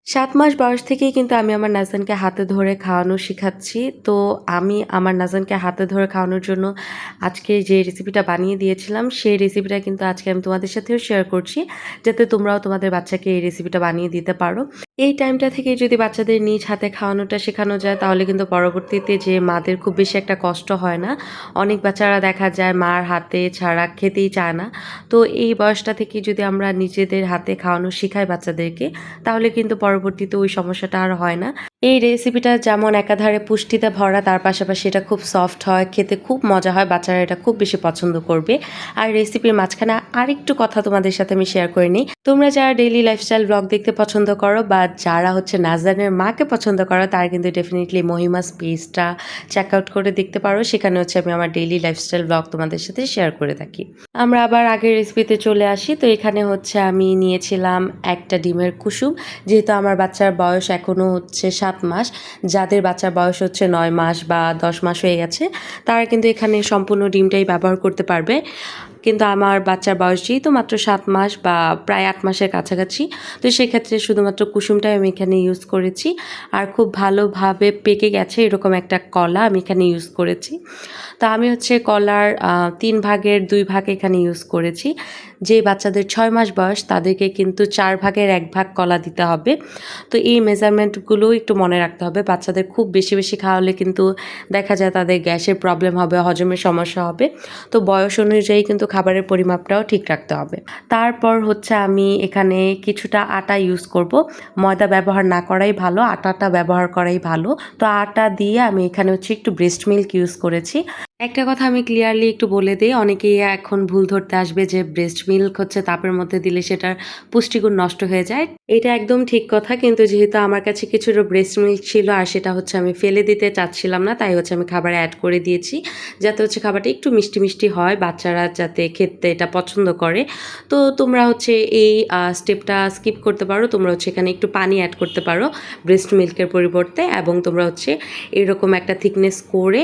৭ মাস বয়স থেকেই কিন্তু আমি আমার নাজানকে হাতে ধরে খাওয়ানো শিখাচ্ছি। তো আমি আমার নাজানকে হাতে ধরে খাওয়ানোর জন্য আজকে যে রেসিপিটা বানিয়ে দিয়েছিলাম, সেই রেসিপিটা কিন্তু আজকে আমি তোমাদের সাথেও শেয়ার করছি, যাতে তোমরাও তোমাদের বাচ্চাকে এই রেসিপিটা বানিয়ে দিতে পারো। এই টাইমটা থেকেই যদি বাচ্চাদের নিজ হাতে খাওয়ানোটা শেখানো যায়, তাহলে কিন্তু পরবর্তীতে যে মাদের খুব বেশি একটা কষ্ট হয় না। অনেক বাচ্চারা দেখা যায় মার হাতে ছাড়া খেতেই চায় না। তো এই বয়সটা থেকেই যদি আমরা নিজেদের হাতে খাওয়ানো শিখাই বাচ্চাদেরকে, তাহলে কিন্তু পরবর্তীতে ওই সমস্যাটা আর হয় না। এই রেসিপিটা যেমন একাধারে পুষ্টিতে ভরা, তার পাশাপাশি এটা খুব সফট হয়, খেতে খুব মজা হয়, বাচ্চারা এটা খুব বেশি পছন্দ করবে। আর রেসিপির মাঝখানে আরেকটু কথা তোমাদের সাথে আমি শেয়ার করে নিই। তোমরা যারা ডেইলি লাইফস্টাইল ব্লগ দেখতে পছন্দ করো, বা যারা হচ্ছে নাজরানের মাকে পছন্দ করো, তারা কিন্তু ডেফিনেটলি মহিমাস পেজটা চেক আউট করে দেখতে পারো। সেখানে হচ্ছে আমি আমার ডেইলি লাইফস্টাইল ব্লগ তোমাদের সাথে শেয়ার করে থাকি। আমরা আবার আগের রেসিপিতে চলে আসি। তো এখানে হচ্ছে আমি নিয়েছিলাম একটা ডিমের কুসুম। যেহেতু আমার বাচ্চার বয়স এখনও হচ্ছে 7 মাস, যাদের বাচ্চার বয়স হচ্ছে 9 মাস বা 10 মাস হয়ে গেছে, তারা কিন্তু এখানে সম্পূর্ণ ডিমটাই ব্যবহার করতে পারবে। কিন্তু আমার বাচ্চার বয়স যেহেতু মাত্র 7 মাস বা প্রায় 8 মাসের কাছাকাছি, তো সেক্ষেত্রে শুধুমাত্র কুসুমটাই আমি এখানে ইউজ করেছি। আর খুব ভালোভাবে পেকে গেছে এরকম একটা কলা আমি এখানে ইউজ করেছি। তো আমি হচ্ছে কলার 3 ভাগের 2 ভাগ এখানে ইউজ করেছি। যে বাচ্চাদের 6 মাস বয়স, তাদেরকে কিন্তু 4 ভাগের 1 ভাগ কলা দিতে হবে। তো এই মেজারমেন্টগুলো একটু মনে রাখতে হবে। বাচ্চাদের খুব বেশি বেশি খাওয়ালে কিন্তু দেখা যায় তাদের গ্যাসের প্রবলেম হবে, হজমের সমস্যা হবে। তো বয়স অনুযায়ী কিন্তু খাবারের পরিমাপটাও ঠিক রাখতে হবে। তারপর হচ্ছে আমি এখানে কিছুটা আটা ইউজ করব। ময়দা ব্যবহার না করাই ভালো, আটাটা ব্যবহার করাই ভালো। তো আটা দিয়ে আমি এখানে হচ্ছে একটু ব্রেস্ট মিল্ক ইউজ করেছি। একটা কথা আমি ক্লিয়ারলি একটু বলে দিই, অনেকেই এখন ভুল ধরতে আসবে যে ব্রেস্ট মিল্ক হচ্ছে তাপের মধ্যে দিলে সেটার পুষ্টিগুণ নষ্ট হয়ে যায়। এটা একদম ঠিক কথা, কিন্তু যেহেতু আমার কাছে কিছুটা ব্রেস্ট মিল্ক ছিল আর সেটা হচ্ছে আমি ফেলে দিতে চাচ্ছিলাম না, তাই হচ্ছে আমি খাবারে অ্যাড করে দিয়েছি, যাতে হচ্ছে খাবারটা একটু মিষ্টি মিষ্টি হয়, বাচ্চারা যাতে খেতে এটা পছন্দ করে। তো তোমরা হচ্ছে এই স্টেপটা স্কিপ করতে পারো, তোমরা হচ্ছে এখানে একটু পানি অ্যাড করতে পারো ব্রেস্ট মিল্কের পরিবর্তে, এবং তোমরা হচ্ছে এরকম একটা থিকনেস করে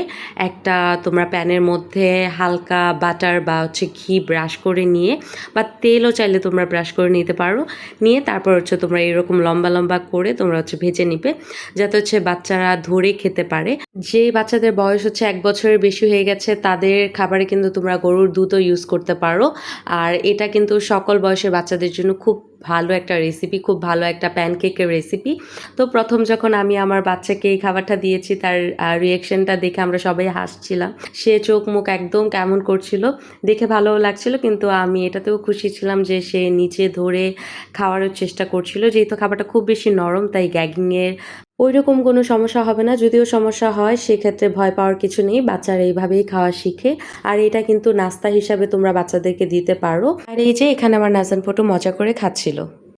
একটা তোমরা প্যানের মধ্যে হালকা বাটার বা হচ্ছে ঘি ব্রাশ করে নিয়ে, বা তেলও চাইলে তোমরা ব্রাশ করে নিতে পারো, নিয়ে তারপর হচ্ছে তোমরা এরকম লম্বা লম্বা করে তোমরা হচ্ছে ভেজে নিবে, যাতে হচ্ছে বাচ্চারা ধরে খেতে পারে। যে বাচ্চাদের বয়স হচ্ছে 1 বছরের বেশি হয়ে গেছে, তাদের খাবারে কিন্তু তোমরা গরুর দুধও ইউজ করতে পারো। আর এটা কিন্তু সকল বয়সের বাচ্চাদের জন্য খুব ভালো একটা রেসিপি, খুব ভালো একটা প্যানকেকের রেসিপি। তো প্রথম যখন আমি আমার বাচ্চাকে এই খাবারটা দিয়েছি, তার রিয়াকশনটা দেখে আমরা সবাই হাসছিলাম। সে চোখ মুখ একদম কেমন করছিল, দেখে ভালোও লাগছিল, কিন্তু আমি এটাতেও খুশি ছিলাম যে সে নিচে ধরে খাওয়ারও চেষ্টা করছিল। যেহেতু খাবারটা খুব বেশি নরম, তাই গ্যাগিংয়ের ওইরকম কোনো সমস্যা হবে না। যদিও সমস্যা হয়, সেক্ষেত্রে ভয় পাওয়ার কিছু নেই, বাচ্চারা এইভাবেই খাওয়া শিখে। আর এটা কিন্তু নাস্তা হিসাবে তোমরা বাচ্চাদেরকে দিতে পারো। আর এই যে এখানে আমার নাজান পটু মজা করে খাচ্ছিল।